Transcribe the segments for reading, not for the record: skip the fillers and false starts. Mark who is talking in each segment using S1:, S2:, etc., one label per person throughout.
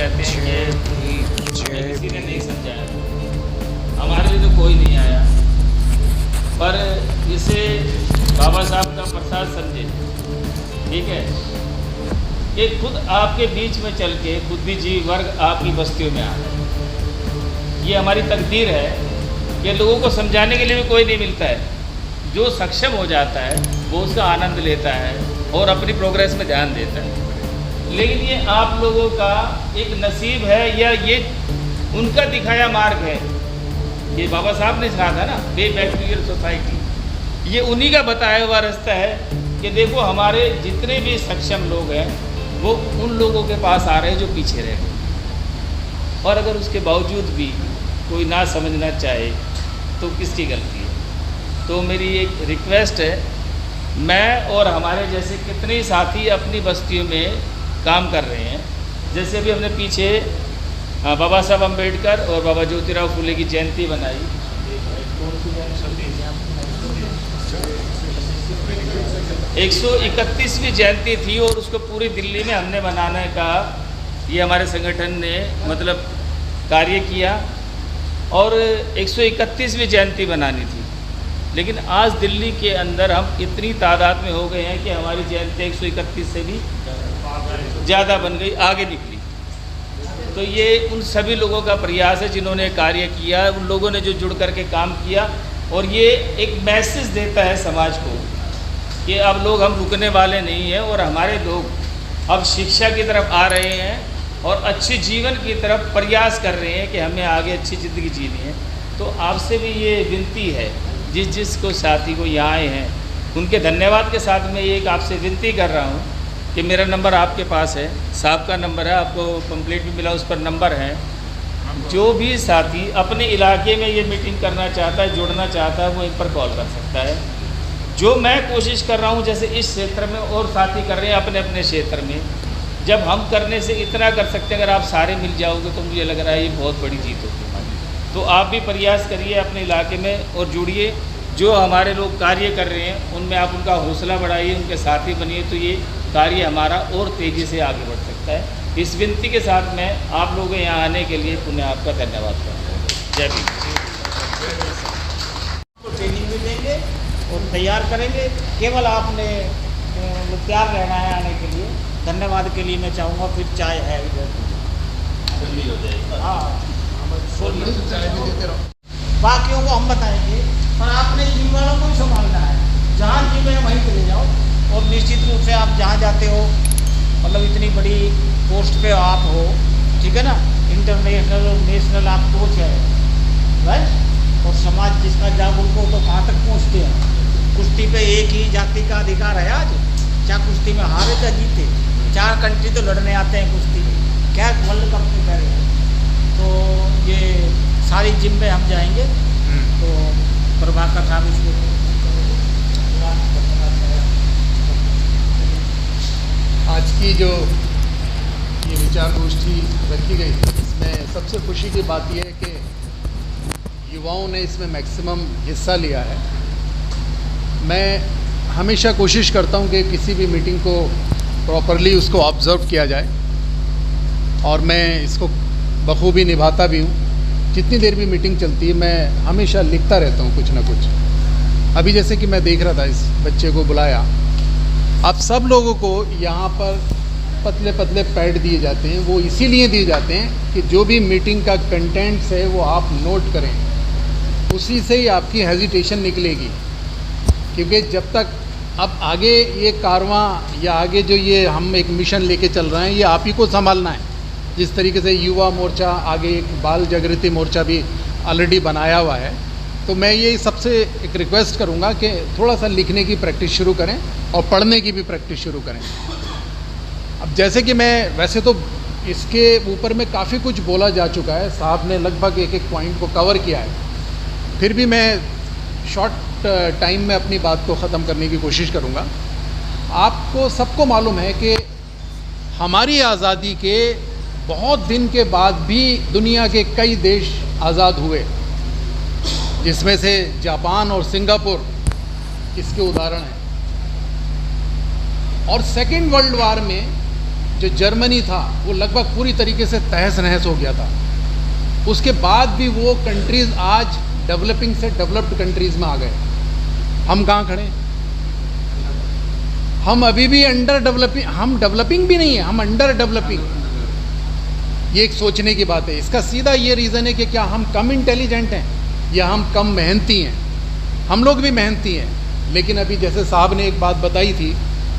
S1: कहते हैं कि किसी ने नहीं समझाया, हमारे लिए तो कोई नहीं आया, पर इसे बाबा साहब का प्रसाद समझे, ठीक है, कि खुद आपके बीच में चल के बुद्धिजीवी वर्ग आपकी बस्तियों में आ रहे। ये हमारी तकदीर है कि लोगों को समझाने के लिए भी कोई नहीं मिलता है। जो सक्षम हो जाता है वो उसका आनंद लेता है और अपनी प्रोग्रेस में ध्यान देता है। लेकिन ये आप लोगों का एक नसीब है या ये उनका दिखाया मार्ग है। ये बाबा साहब ने कहा था ना, way back to your society, ये उन्हीं का बताया हुआ रास्ता है कि देखो हमारे जितने भी सक्षम लोग हैं वो उन लोगों के पास आ रहे हैं जो पीछे रह गए। और अगर उसके बावजूद भी कोई ना समझना चाहे तो किसकी गलती है। तो मेरी एक रिक्वेस्ट है, मैं और हमारे जैसे कितने ही साथी अपनी बस्तियों में काम कर रहे हैं। जैसे अभी हमने पीछे बाबा साहब अम्बेडकर और बाबा ज्योतिराव फुले की जयंती बनाई। 131वीं जयंती थी और उसको पूरी दिल्ली में हमने मनाने का ये हमारे संगठन ने मतलब कार्य किया और 131वीं जयंती बनानी थी। लेकिन आज दिल्ली के अंदर हम इतनी तादाद में हो गए हैं कि हमारी जयंती 131 से भी ज़्यादा बन गई, आगे निकली। तो ये उन सभी लोगों का प्रयास है जिन्होंने कार्य किया, उन लोगों ने जो जुड़ करके काम किया। और ये एक मैसेज देता है समाज को कि अब लोग हम रुकने वाले नहीं हैं और हमारे लोग अब शिक्षा की तरफ आ रहे हैं और अच्छे जीवन की तरफ प्रयास कर रहे हैं कि हमें आगे अच्छी ज़िंदगी जीनी है। तो आपसे भी ये विनती है, जिस को साथी को यहाँ आए हैं उनके धन्यवाद के साथ मैं एक आपसे विनती कर रहा हूँ कि मेरा नंबर आपके पास है, साहब का नंबर है, आपको पंपलेट भी मिला उस पर नंबर है। जो भी साथी अपने इलाके में ये मीटिंग करना चाहता है, जुड़ना चाहता है, वो इन पर कॉल कर सकता है। जो मैं कोशिश कर रहा हूँ, जैसे इस क्षेत्र में और साथी कर रहे हैं अपने अपने क्षेत्र में, जब हम करने से इतना कर सकते हैं, अगर आप सारे मिल जाओगे तो मुझे लग रहा है ये बहुत बड़ी जीत होगी हमारी। तो आप भी प्रयास करिए अपने इलाके में और जुड़िए। जो हमारे लोग कार्य कर रहे हैं उनमें आप उनका हौसला बढ़ाइए, उनके साथी बनिए, तो ये कार्य हमारा और तेज़ी से आगे बढ़ सकता है। इस विनती के साथ मैं आप लोगों के यहाँ आने के लिए पुनः आपका धन्यवाद करता हूँ। जय भीम।
S2: ट्रेनिंग भी देंगे और तैयार करेंगे, केवल आपने तैयार रहना है आने के लिए। धन्यवाद के लिए मैं चाहूँगा, फिर चाय है इधर, हाँ बाकियों को हम बताएंगे, पर आपने जिम वालों को ही संभालना है। जहाँ जिम है वहीं चले जाओ और निश्चित रूप से आप जहाँ जाते हो, मतलब इतनी बड़ी पोस्ट पे आप हो, ठीक है ना, इंटरनेशनल और नेशनल आप कोच है, राइट। और समाज जिसका जागरूक हो तो कहाँ तक पहुँचते हैं। कुश्ती पे एक ही जाति का अधिकार है आज, चाहे कुश्ती में हारे चाहे जीते। 4 कंट्री तो लड़ने आते हैं कुश्ती में, क्या वर्ल्ड कप में करें। तो ये सारी जिम में हम जाएंगे, तो प्रभाकर साहब इसको
S3: आज की जो ये विचार गोष्ठी रखी गई, इसमें सबसे खुशी की बात यह है कि युवाओं ने इसमें मैक्सिमम हिस्सा लिया है। मैं हमेशा कोशिश करता हूं कि किसी भी मीटिंग को प्रॉपरली उसको ऑब्ज़र्व किया जाए और मैं इसको बखूबी निभाता भी हूं। जितनी देर भी मीटिंग चलती है मैं हमेशा लिखता रहता हूं कुछ ना कुछ। अभी जैसे कि मैं देख रहा था, इस बच्चे को बुलाया, अब सब लोगों को यहाँ पर पतले पतले पैड दिए जाते हैं। वो इसीलिए दिए जाते हैं कि जो भी मीटिंग का कंटेंट्स है वो आप नोट करें, उसी से ही आपकी हेजिटेशन निकलेगी। क्योंकि जब तक अब आगे ये कारवां या आगे जो ये हम एक मिशन लेके चल रहे हैं, ये आप ही को संभालना है। जिस तरीके से युवा मोर्चा, आगे एक बाल जागृति मोर्चा भी ऑलरेडी बनाया हुआ है, तो मैं ये सबसे एक रिक्वेस्ट करूँगा कि थोड़ा सा लिखने की प्रैक्टिस शुरू करें और पढ़ने की भी प्रैक्टिस शुरू करें। अब जैसे कि मैं वैसे तो इसके ऊपर में काफ़ी कुछ बोला जा चुका है, साहब ने लगभग एक एक पॉइंट को कवर किया है, फिर भी मैं शॉर्ट टाइम में अपनी बात को ख़त्म करने की कोशिश करूँगा। आपको सबको मालूम है कि हमारी आज़ादी के बहुत दिन के बाद भी दुनिया के कई देश आज़ाद हुए, जिसमें से जापान और सिंगापुर इसके उदाहरण हैं। और सेकेंड वर्ल्ड वार में जो जर्मनी था वो लगभग पूरी तरीके से तहस नहस हो गया था। उसके बाद भी वो कंट्रीज़ आज डेवलपिंग से डेवलप्ड कंट्रीज़ में आ गए। हम कहाँ खड़े? हम अभी भी अंडर डेवलपिंग, हम डेवलपिंग भी नहीं है, हम अंडर डेवलपिंग। ये एक सोचने की बात है। इसका सीधा ये रीज़न है कि क्या हम कम इंटेलिजेंट हैं या हम कम मेहनती हैं। हम लोग भी मेहनती हैं, लेकिन अभी जैसे साहब ने एक बात बताई थी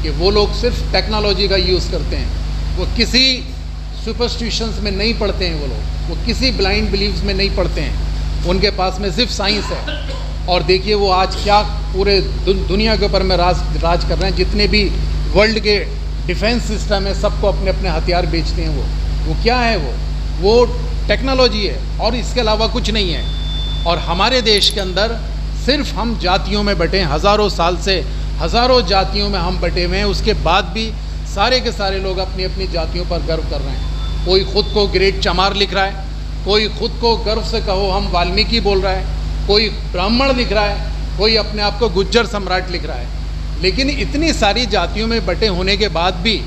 S3: कि वो लोग सिर्फ टेक्नोलॉजी का यूज़ करते हैं, वो किसी सुपरस्टिशंस में नहीं पढ़ते हैं, वो किसी ब्लाइंड बिलीव्स में नहीं पढ़ते हैं, उनके पास में सिर्फ साइंस है। और देखिए वो आज क्या पूरे दुनिया के ऊपर में राज कर रहे हैं। जितने भी वर्ल्ड के डिफेंस सिस्टम है, सबको अपने अपने हथियार बेचते हैं। वो क्या है? वो टेक्नोलॉजी है और इसके अलावा कुछ नहीं है। और हमारे देश के अंदर सिर्फ हम जातियों में बटे हैं, हज़ारों साल से हज़ारों जातियों में हम बटे हुए हैं। उसके बाद भी सारे के सारे लोग अपनी अपनी जातियों पर गर्व कर रहे हैं। कोई ख़ुद को ग्रेट चमार लिख रहा है, कोई ख़ुद को गर्व से कहो हम वाल्मीकि बोल रहा है, कोई ब्राह्मण लिख रहा है, कोई अपने आप को गुज्जर सम्राट लिख रहा है। लेकिन इतनी सारी जातियों में बटे होने के बाद भी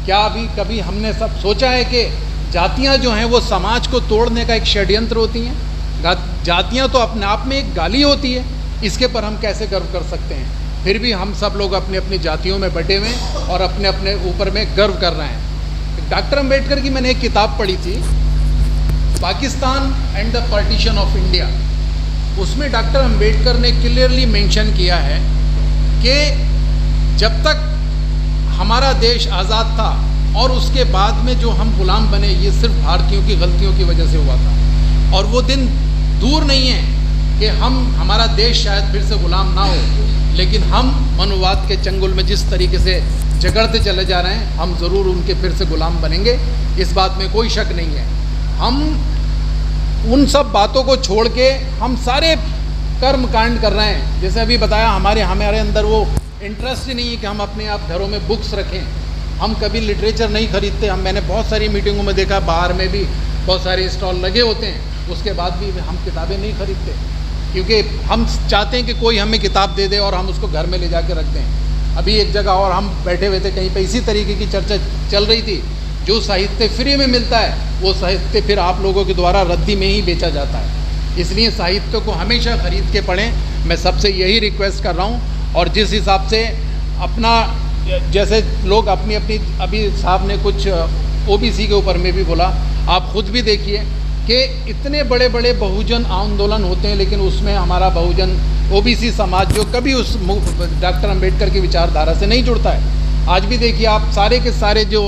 S3: क्या अभी कभी हमने सब सोचा है कि जातियाँ जो हैं वो समाज को तोड़ने का एक षड्यंत्र होती हैं? जातियाँ तो अपने आप में एक गाली होती है, इसके पर हम कैसे गर्व कर सकते हैं? फिर भी हम सब लोग अपनी अपनी जातियों में बटे हुए हैं और अपने अपने ऊपर में गर्व कर रहे हैं। डॉक्टर अम्बेडकर की मैंने एक किताब पढ़ी थी, Pakistan and the partition of India. उसमें डॉक्टर अम्बेडकर ने क्लियरली मेंशन किया है कि जब तक हमारा देश आज़ाद था और उसके बाद में जो हम गुलाम बने, ये सिर्फ भारतीयों की गलतियों की वजह से हुआ था। और वो दिन दूर नहीं है कि हमारा देश शायद फिर से गुलाम ना हो, लेकिन हम मनुवाद के चंगुल में जिस तरीके से जकड़ते चले जा रहे हैं, हम ज़रूर उनके फिर से गुलाम बनेंगे, इस बात में कोई शक नहीं है। हम उन सब बातों को छोड़ के हम सारे कर्म कांड कर रहे हैं। जैसे अभी बताया, हमारे अंदर वो इंटरेस्ट ही नहीं है कि हम अपने आप घरों में बुक्स रखें। हम कभी लिटरेचर नहीं खरीदते। मैंने बहुत सारी मीटिंगों में देखा, बाहर में भी बहुत सारे स्टॉल लगे होते हैं, उसके बाद भी हम किताबें नहीं खरीदते, क्योंकि हम चाहते हैं कि कोई हमें किताब दे दे और हम उसको घर में ले जा के रख दें। अभी एक जगह और हम बैठे हुए थे, कहीं पे इसी तरीके की चर्चा चल रही थी। जो साहित्य फ्री में मिलता है वो साहित्य फिर आप लोगों के द्वारा रद्दी में ही बेचा जाता है। इसलिए साहित्य को हमेशा ख़रीद के पढ़ें। मैं सबसे यही रिक्वेस्ट कर रहा हूँ। और जिस हिसाब से अपना, जैसे लोग अपनी अपनी, अभी साहब ने कुछ ओबीसी के ऊपर में भी बोला, आप ख़ुद भी देखिए कि इतने बड़े बड़े बहुजन आंदोलन होते हैं, लेकिन उसमें हमारा बहुजन ओबीसी समाज जो कभी उस डॉक्टर अम्बेडकर की विचारधारा से नहीं जुड़ता है। आज भी देखिए आप, सारे के सारे जो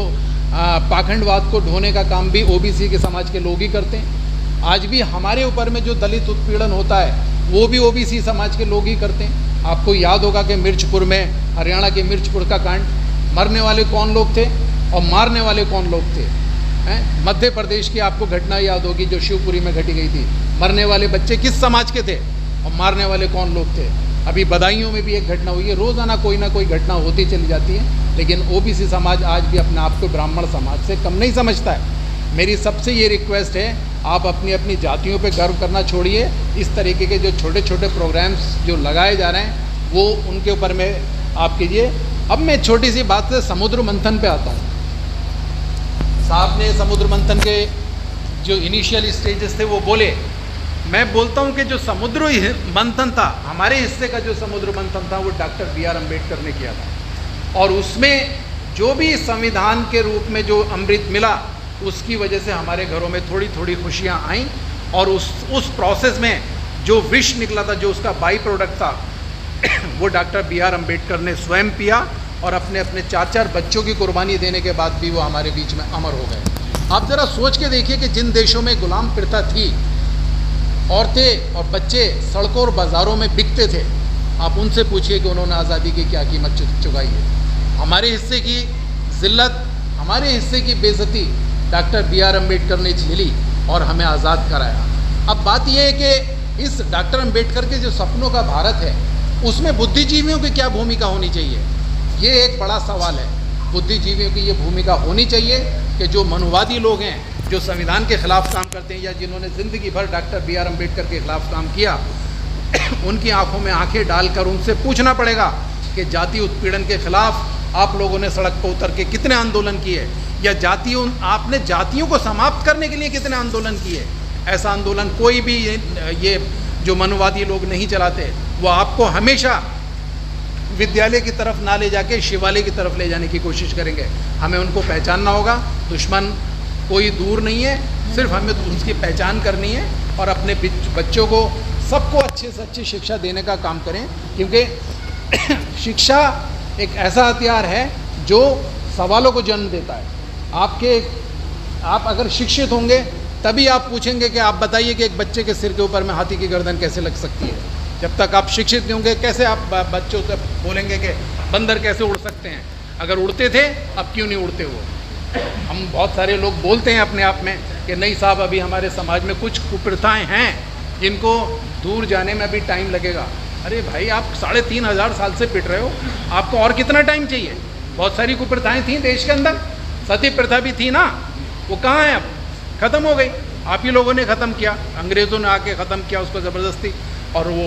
S3: पाखंडवाद को ढोने का काम भी ओबीसी के समाज के लोग ही करते हैं। आज भी हमारे ऊपर में जो दलित उत्पीड़न होता है वो भी ओबीसी समाज के लोग ही करते हैं। आपको याद होगा कि मिर्चपुर में, हरियाणा के मिर्चपुर का कांड, मरने वाले कौन लोग थे और मारने वाले कौन लोग थे? मध्य प्रदेश की आपको घटना याद होगी जो शिवपुरी में घटी गई थी। मरने वाले बच्चे किस समाज के थे और मारने वाले कौन लोग थे? अभी बदायूं में भी एक घटना हुई है। रोज़ाना कोई ना कोई घटना होती चली जाती है, लेकिन ओबीसी समाज आज भी अपने आप को ब्राह्मण समाज से कम नहीं समझता है। मेरी सबसे ये रिक्वेस्ट है, आप अपनी अपनी जातियों पे गर्व करना छोड़िए। इस तरीके के जो छोटे छोटे प्रोग्राम्स जो लगाए जा रहे हैं वो उनके ऊपर में आप कीजिए। अब मैं छोटी सी बात से समुद्र मंथन पे आता हूँ। साहब ने समुद्र मंथन के जो इनिशियल स्टेजेस थे वो बोले। मैं बोलता हूँ कि जो समुद्र मंथन था, हमारे हिस्से का जो समुद्र मंथन था वो डॉक्टर B.R. अम्बेडकर ने किया था। और उसमें जो भी संविधान के रूप में जो अमृत मिला, उसकी वजह से हमारे घरों में थोड़ी थोड़ी खुशियाँ आईं। और उस प्रोसेस में जो विष निकला था, जो उसका बाई प्रोडक्ट था, वो डॉक्टर B.R. अम्बेडकर ने स्वयं पिया और अपने अपने 4-4 बच्चों की कुर्बानी देने के बाद भी वो हमारे बीच में अमर हो गए। आप ज़रा सोच के देखिए कि जिन देशों में गुलाम प्रथा थी, औरतें और बच्चे सड़कों और बाज़ारों में बिकते थे, आप उनसे पूछिए कि उन्होंने आज़ादी की क्या कीमत चुकाई है। हमारे हिस्से की ज़िल्लत, हमारे हिस्से की बेइज्जती डॉक्टर B.R. अम्बेडकर ने झेली और हमें आज़ाद कराया। अब बात यह है कि इस डॉक्टर अम्बेडकर के जो सपनों का भारत है, उसमें बुद्धिजीवियों की क्या भूमिका होनी चाहिए, ये एक बड़ा सवाल है। बुद्धिजीवियों की ये भूमिका होनी चाहिए कि जो मनुवादी लोग हैं, जो संविधान के ख़िलाफ़ काम करते हैं या जिन्होंने ज़िंदगी भर डॉक्टर B.R. अम्बेडकर के ख़िलाफ़ काम किया, उनकी आंखों में आंखें डालकर उनसे पूछना पड़ेगा कि जाति उत्पीड़न के ख़िलाफ़ आप लोगों ने सड़क पर उतर के कितने आंदोलन किए, या जातियों, आपने जातियों को समाप्त करने के लिए कितने आंदोलन किए। ऐसा आंदोलन कोई भी ये जो मनुवादी लोग नहीं चलाते, वो आपको हमेशा विद्यालय की तरफ ना ले जाके शिवालय की तरफ ले जाने की कोशिश करेंगे। हमें उनको पहचानना होगा। दुश्मन कोई दूर नहीं है, सिर्फ हमें उसकी पहचान करनी है और अपने बच्चों को सबको अच्छे से अच्छी शिक्षा देने का काम करें, क्योंकि शिक्षा एक ऐसा हथियार है जो सवालों को जन्म देता है। आप अगर शिक्षित होंगे तभी आप पूछेंगे कि आप बताइए कि एक बच्चे के सिर के ऊपर में हाथी की गर्दन कैसे लग सकती है। जब तक आप शिक्षित नहीं होंगे कैसे आप बच्चों से बोलेंगे कि बंदर कैसे उड़ सकते हैं। अगर उड़ते थे अब क्यों नहीं उड़ते वो। हम बहुत सारे लोग बोलते हैं अपने आप में कि नहीं साहब, अभी हमारे समाज में कुछ कुप्रथाएं हैं जिनको दूर जाने में अभी टाइम लगेगा। अरे भाई, आप 3500 साल से पिट रहे हो, आपको और कितना टाइम चाहिए। बहुत सारी कुप्रथाएं थी देश के अंदर, सती प्रथा भी थी ना, वो कहाँ है अब, ख़त्म हो गई। आप ही लोगों ने ख़त्म किया, अंग्रेज़ों ने आके ख़त्म किया उसको ज़बरदस्ती, और वो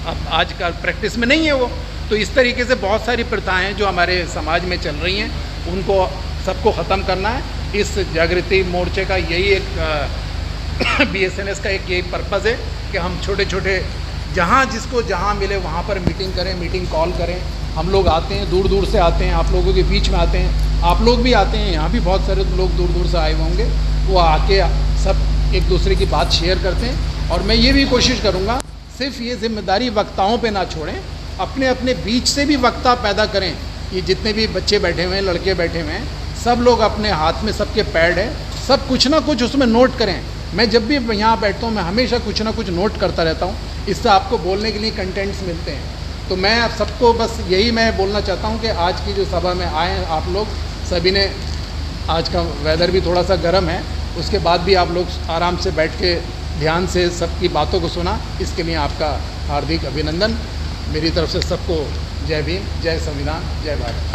S3: अब आज का प्रैक्टिस में नहीं है वो। तो इस तरीके से बहुत सारी प्रथाएं जो हमारे समाज में चल रही हैं, उनको सबको ख़त्म करना है। इस जागृति मोर्चे का यही एक BSNS का एक यही पर्पज़ है कि हम छोटे छोटे जहाँ जिसको जहाँ मिले वहाँ पर मीटिंग करें, मीटिंग कॉल करें। हम लोग आते हैं, दूर दूर से आते हैं, आप लोगों के बीच में आते हैं, आप लोग भी आते हैं, यहाँ भी बहुत सारे लोग दूर दूर से आए होंगे। वो आके सब एक दूसरे की बात शेयर करते हैं। और मैं ये भी कोशिश करूँगा सिर्फ ये जिम्मेदारी वक्ताओं पे ना छोड़ें, अपने अपने बीच से भी वक्ता पैदा करें। ये जितने भी बच्चे बैठे हुए हैं, लड़के बैठे हुए हैं, सब लोग अपने हाथ में सबके पैड है, सब कुछ ना कुछ उसमें नोट करें। मैं जब भी यहाँ बैठता हूँ मैं हमेशा कुछ ना कुछ नोट करता रहता हूँ, इससे आपको बोलने के लिए कंटेंट्स मिलते हैं। तो मैं आप सबको बस यही मैं बोलना चाहता हूँ कि आज की जो सभा में आए हैं आप लोग सभी ने, आज का वेदर भी थोड़ा सा गर्म है, उसके बाद भी आप लोग आराम से बैठ के ध्यान से सबकी बातों को सुना, इसके लिए आपका हार्दिक अभिनंदन। मेरी तरफ से सबको जय भीम, जय संविधान, जय भारत।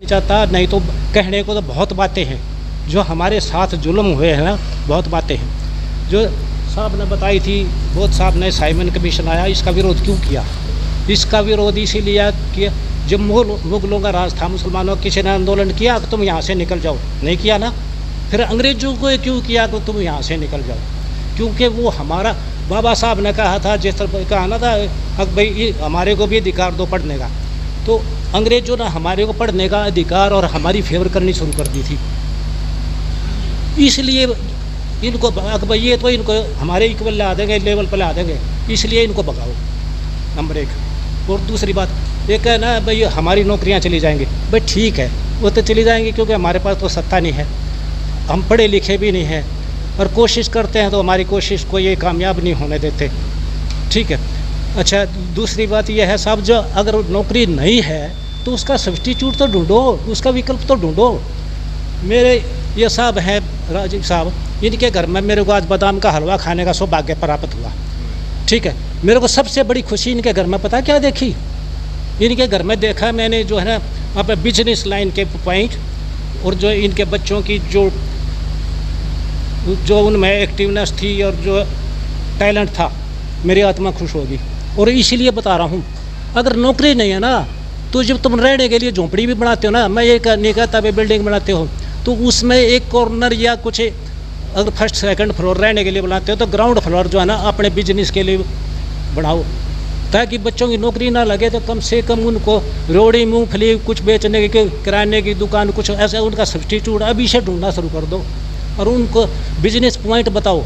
S4: चाहता नहीं तो कहने को तो बहुत बातें हैं, जो हमारे साथ जुल्म हुए हैं ना, बहुत बातें हैं जो साहब ने बताई थी। बहुत साहब ने साइमन कमीशन आया, इसका विरोध क्यों किया? इसका विरोध इसीलिए किया जब मुगलों का राज था, मुसलमानों किसी ने आंदोलन किया कि तुम यहाँ से निकल जाओ, नहीं किया ना। फिर अंग्रेज़ों को क्यों किया कि तुम यहाँ से निकल जाओ? क्योंकि वो हमारा बाबा साहब ने कहा था, जिस तरह कहा ना था अब भाई हमारे को भी अधिकार दो पढ़ने का, तो अंग्रेज़ों ने हमारे को पढ़ने का अधिकार और हमारी फेवर करनी शुरू कर दी थी। इसलिए इनको ये तो इनको हमारे इक्वल ला देंगे, लेवल पर ला देंगे, इसलिए इनको भगाओ, नंबर 1। और दूसरी बात एक है ना भाई, हमारी नौकरियां चली जाएंगी। भाई ठीक है, वो तो चली जाएंगी क्योंकि हमारे पास तो सत्ता नहीं है, हम पढ़े लिखे भी नहीं हैं, और कोशिश करते हैं तो हमारी कोशिश को ये कामयाब नहीं होने देते। ठीक है। अच्छा, दूसरी बात यह है साहब, जो अगर नौकरी नहीं है तो उसका सब्स्टिट्यूट तो ढूंढो, उसका विकल्प तो ढूंढो। मेरे ये साहब हैं राजीव साहब, इनके घर में मेरे को आज बादाम का हलवा खाने का सौभाग्य प्राप्त हुआ। ठीक है, मेरे को सबसे बड़ी खुशी इनके घर में पता क्या देखी? इनके घर में देखा मैंने जो है ना अपने बिजनेस लाइन के पॉइंट, और जो इनके बच्चों की जो उनमें एक्टिवनेस थी और जो टैलेंट था, मेरी आत्मा खुश होगी। और इसीलिए बता रहा हूँ, अगर नौकरी नहीं है ना, तो जब तुम रहने के लिए झोंपड़ी भी बनाते हो ना, मैं ये नहीं कहता भाई बिल्डिंग बनाते हो, तो उसमें एक कॉर्नर या कुछ अगर फर्स्ट सेकंड फ्लोर रहने के लिए बनाते हो तो ग्राउंड फ्लोर जो है ना अपने बिजनेस के लिए बढ़ाओ, ताकि बच्चों की नौकरी ना लगे तो कम से कम उनको रोड़ी मूंगफली कुछ बेचने की, किराने की दुकान, कुछ ऐसा उनका सब्स्टिट्यूट अभी से ढूंढना शुरू कर दो, और उनको बिजनेस पॉइंट बताओ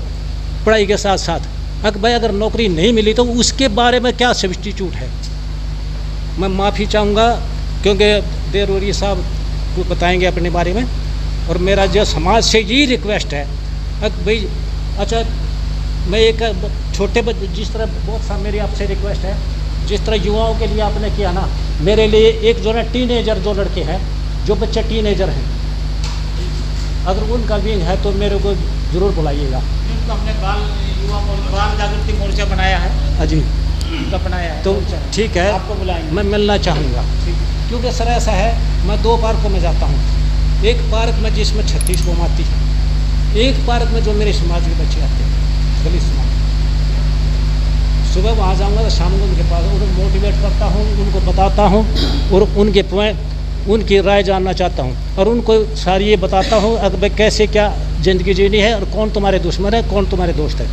S4: पढ़ाई के साथ साथ। अगर भाई अगर नौकरी नहीं मिली तो उसके बारे में क्या सब्स्टिट्यूट है। मैं माफ़ी चाहूँगा क्योंकि देरवरी साहब को बताएंगे अपने बारे में, और मेरा जो समाज से यही रिक्वेस्ट है भाई। अच्छा, मैं एक छोटे जिस तरह बहुत सा मेरी आपसे रिक्वेस्ट है, जिस तरह युवाओं के लिए आपने किया ना, मेरे लिए एक जो है टीनेजर जो लड़के हैं, जो बच्चे टीनेजर हैं, अगर उनका विंग है तो मेरे को ज़रूर बुलाइएगा।
S2: हमने बाल जागृति मोर्चा बनाया है।
S4: हाँ जी,
S2: उनका बनाया है
S4: तो ठीक है,
S2: आपको बुलाएंगे,
S4: मैं मिलना चाहूँगा। क्योंकि सर ऐसा है, मैं 2 पार्कों में जाता हूँ, एक पार्क में जिसमें 36 कौम आती है, एक पार्क में जो मेरे समाज के बच्चे आते हैं, दलित समाज। सुबह वहाँ जाऊँगा तो शाम को उनके पास उनको मोटिवेट करता हूँ, उनको बताता हूँ और उनके पॉइंट उनकी राय जानना चाहता हूँ और उनको सारी ये बताता हूँ अगर भाई कैसे क्या ज़िंदगी जीनी है और कौन तुम्हारे दुश्मन है कौन तुम्हारे दोस्त है।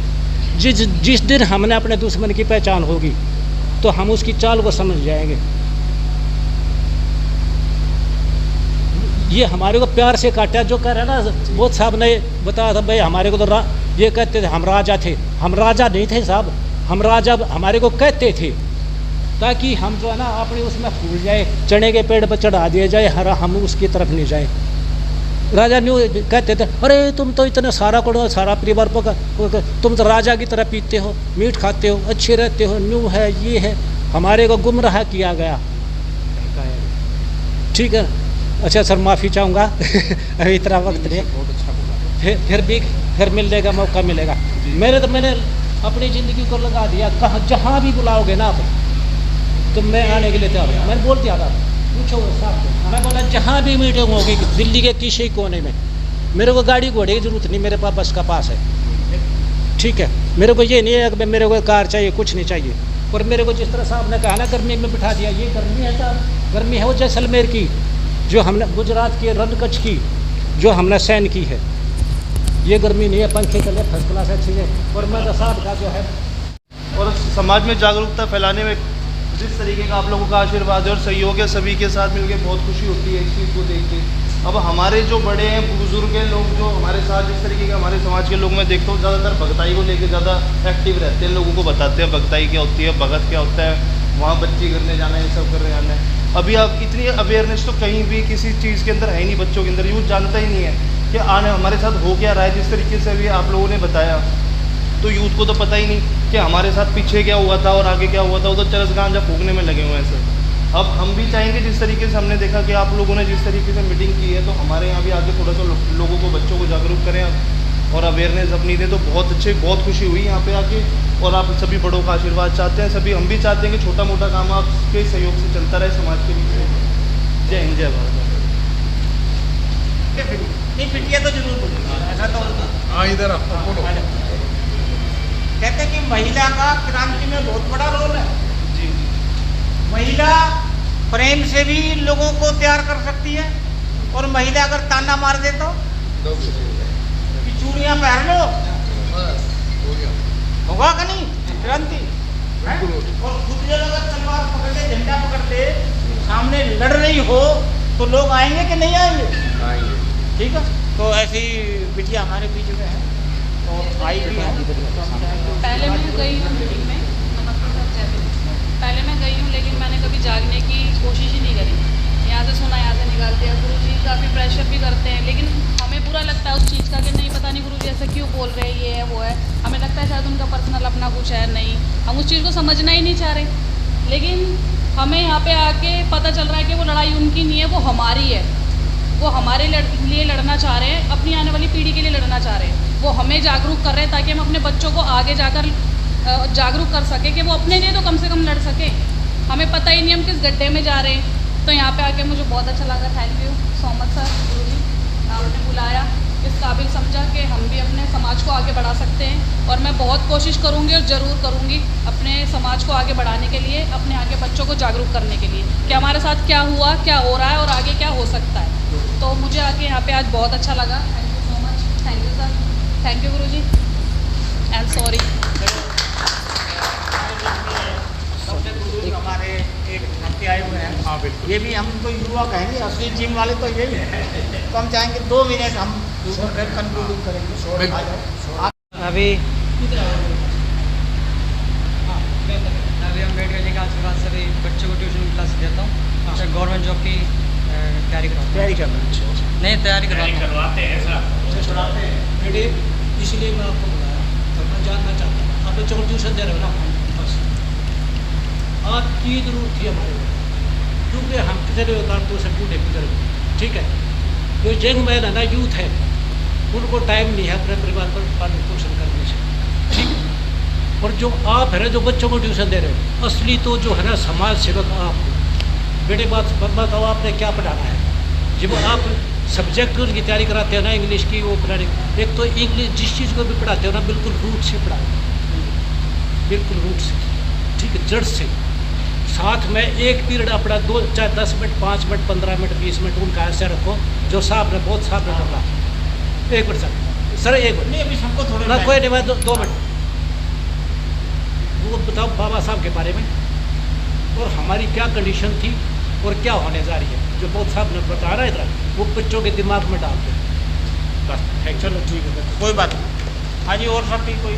S4: जिस दिन हमने अपने दुश्मन की पहचान होगी तो हम उसकी चाल को समझ जाएंगे। ये हमारे को प्यार से काटा जो कह रहे हैं ना, बहुत साहब ने बताया था भाई हमारे को तो ये कहते थे हम राजा थे, हम राजा नहीं थे साहब, हम राजा हमारे को कहते थे ताकि हम जो है ना अपने उसमें फूल जाए, चने के पेड़ पर चढ़ा दिए जाए, हरा हम उसकी तरफ नहीं जाए। राजा न्यू कहते थे अरे तुम तो इतना सारा करो, सारा परिवार पका, तुम तो राजा की तरह पीते हो, मीट खाते हो, अच्छे रहते हो, न्यू है ये है, हमारे को गुमराह किया गया। ठीक है, अच्छा सर माफ़ी चाहूँगा अभी इतना वक्त नहीं,
S3: बहुत अच्छा बोला।
S4: फिर मिलने का मौका मिलेगा। मैंने अपनी ज़िंदगी को लगा दिया, कहाँ जहाँ भी बुलाओगे ना आप तो मैं आने के लिए तैयार हूँ। मैंने बोल दिया था, पूछो साहब, मैं बोला जहाँ भी मीटिंग होगी दिल्ली के किसी कोने में, मेरे को गाड़ी घोड़े की जरूरत नहीं, मेरे पास बस का पास है। ठीक है, मेरे को ये नहीं है कि मेरे को कार चाहिए, कुछ नहीं चाहिए। और मेरे को जिस तरह साहब ने कहा ना गर्मी में बिठा दिया, ये गर्मी है साहब, गर्मी है वो जैसलमेर की जो हमने गुजरात की रण कच्छ की जो हमने सहन की है, ये गर्मी नहीं है, पंखे चले फर्स्ट क्लास अच्छी है। और मैं तो साहब का जो है
S5: और समाज में जागरूकता फैलाने में जिस तरीके का आप लोगों का आशीर्वाद है और सहयोग है, सभी के साथ मिलकर बहुत खुशी होती है इस चीज़ को देख के। अब हमारे जो बड़े हैं बुजुर्ग हैं लोग जो हमारे साथ जिस तरीके के हमारे समाज के लोग मैं देखता हूँ ज़्यादातर भगताई को लेकर ज़्यादा एक्टिव रहते हैं, लोगों को बताते हैं भगताई क्या होती है, भगत क्या होता है, वहाँ बच्ची करने जाना है, ये सब करने जाना है। अभी आप इतनी अवेयरनेस तो कहीं भी किसी चीज़ के अंदर है नहीं, बच्चों के अंदर यूथ जानता ही नहीं है कि आने हमारे साथ हो क्या रहा है। जिस तरीके से अभी आप लोगों ने बताया तो यूथ को तो पता ही नहीं कि हमारे साथ पीछे क्या हुआ था और आगे क्या हुआ था, वो तो चरस गांजा फूकने में लगे हुए हैं सर। अब हम भी चाहेंगे जिस तरीके से हमने देखा कि आप लोगों ने जिस तरीके से मीटिंग की है तो हमारे यहाँ भी आगे थोड़ा सा लोगों को बच्चों को जागरूक करें और अवेयरनेस अपनी दें, तो बहुत अच्छे बहुत खुशी हुई यहाँ पे आके। और आप सभी बड़ों का आशीर्वाद चाहते हैं, सभी हम भी चाहते हैं कि छोटा मोटा काम आपके सहयोग से चलता रहे समाज के बीच में। जय हिंद, जय भारत।
S2: नहीं बिटिया तो जरूर बोलेगी, ऐसा तो
S3: हाँ इधर आप बोलो।
S2: कहते हैं कि महिला का क्रांति में बहुत बड़ा रोल है।
S5: जी
S2: महिला प्रेम से भी लोगों को तैयार कर सकती है, और महिला अगर ताना मार दे तो कि चूड़ियाँ पहन लो, होगा कि नहीं क्रांति। और खुद जब अगर तलवार पकड़ ले, झंडा पकड़ ले, सामने लड़ रही हो तो लोग आएंगे कि नहीं आएंगे? ठीक है, तो ऐसी बिटिया हमारे बीच में है और आई भी है।
S6: पहले मैं गई हूँ मीटिंग में, नमस्ते सर, जय हिंद। पहले मैं गई हूँ लेकिन मैंने कभी जागने की कोशिश ही नहीं करी। यहाँ से सुना, यहाँ से निकाल दिया। गुरुजी काफ़ी प्रेशर भी करते हैं, लेकिन हमें बुरा लगता है उस चीज़ का कि नहीं पता नहीं गुरुजी ऐसा क्यों बोल रहे हैं, ये है वो है। हमें लगता है शायद उनका पर्सनल अपना कुछ है, नहीं, हम उस चीज़ को समझना ही नहीं चाह रहे। लेकिन हमें यहाँ पे आके पता चल रहा है कि वो लड़ाई उनकी नहीं है, वो हमारी है। वो हमारे लिए लड़ना चाह रहे हैं, अपनी आने वाली पीढ़ी के लिए लड़ना चाह रहे हैं। वो हमें जागरूक कर रहे हैं ताकि हम अपने बच्चों को आगे जाकर जागरूक कर सकें कि वो अपने लिए तो कम से कम लड़ सकें। हमें पता ही नहीं हम किस गड्ढे में जा रहे हैं। तो यहाँ पे आके मुझे बहुत अच्छा लगा। Thank you so much sir, Guruji, आपने बुलाया, इस काबिल समझा कि हम भी अपने समाज को आगे बढ़ा सकते हैं। और मैं बहुत कोशिश करूँगी और ज़रूर करूँगी अपने समाज को आगे बढ़ाने के लिए, अपने आगे बच्चों को जागरूक करने के लिए कि हमारे साथ क्या हुआ, क्या हो रहा है और आगे क्या हो सकता है। तो मुझे आके यहाँ पे आज बहुत अच्छा लगा। Thank you so much. Thank you sir, thank you Guruji, and sorry.
S2: हमारे एक भक्ति आए हुए हैं।
S3: हाँ बिल्कुल,
S2: ये भी हम तो युवा कहेंगे, असली जिम वाले तो यही है। तो हम चाहेंगे 2 मिनट हम कंक्लूड करेंगे। आ जाओ।
S7: अभी अम्बेडकर जी का आशीर्वाद से भी बच्चों को ट्यूशन क्लास देता हूँ। गवर्नमेंट जॉब की तैयारी
S2: करना
S7: नहीं, तैयारी करवाते हैं
S2: छुड़ाते हैं।
S4: बेटे इसलिए मैं आपको बुलाया, तो मैं जानना चाहता हूँ आप बच्चों को ट्यूशन दे रहे हो ना, बस आपकी जरूरत थी हमारे को, क्योंकि हम कितने काम तो सब बूढ़े गुजर गए। ठीक है, जो यंग मैन है ना, यूथ है, उनको टाइम नहीं है अपने परिवार पर पालन पोषण करने से। ठीक है, और जो आप है ना, जो बच्चों को ट्यूशन दे रहे हो, असली तो जो है ना समाज सेवक आप हो। बेटे बात बताओ आपने क्या पढ़ाना है। जब आप सब्जेक्ट उनकी तैयारी कराते हो ना, इंग्लिश की वो पढ़ाने, एक तो इंग्लिश जिस चीज़ को भी पढ़ाते हो ना, बिल्कुल रूट से पढ़ाओ, बिल्कुल रूट से। ठीक जड़ से साथ में एक पीरियड अपना दो चाहे 10 मिनट 5 मिनट 15 मिनट 20 मिनट उनका ऐसे रखो जो साहब ने बहुत साहब ने करना। एक मिनट सर एक मिनट
S2: नहीं अभी सबको थोड़े
S4: ना कोई नहीं मैं 2 मिनट वो बताओ बाबा साहब के बारे में और हमारी क्या कंडीशन थी और क्या होने जा रही है जो बहुत साहब ने बता रहा है इधर वो बच्चों के दिमाग में डाल दो बस।
S2: चलो ठीक है कोई बात नहीं। हाँ जी और साथी कोई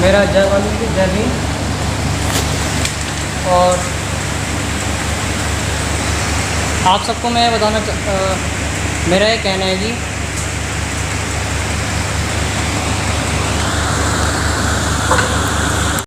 S7: मेरा जय वाल्मीकि जय भीम। और आप सबको मैं बताना मेरा ये कहना है कि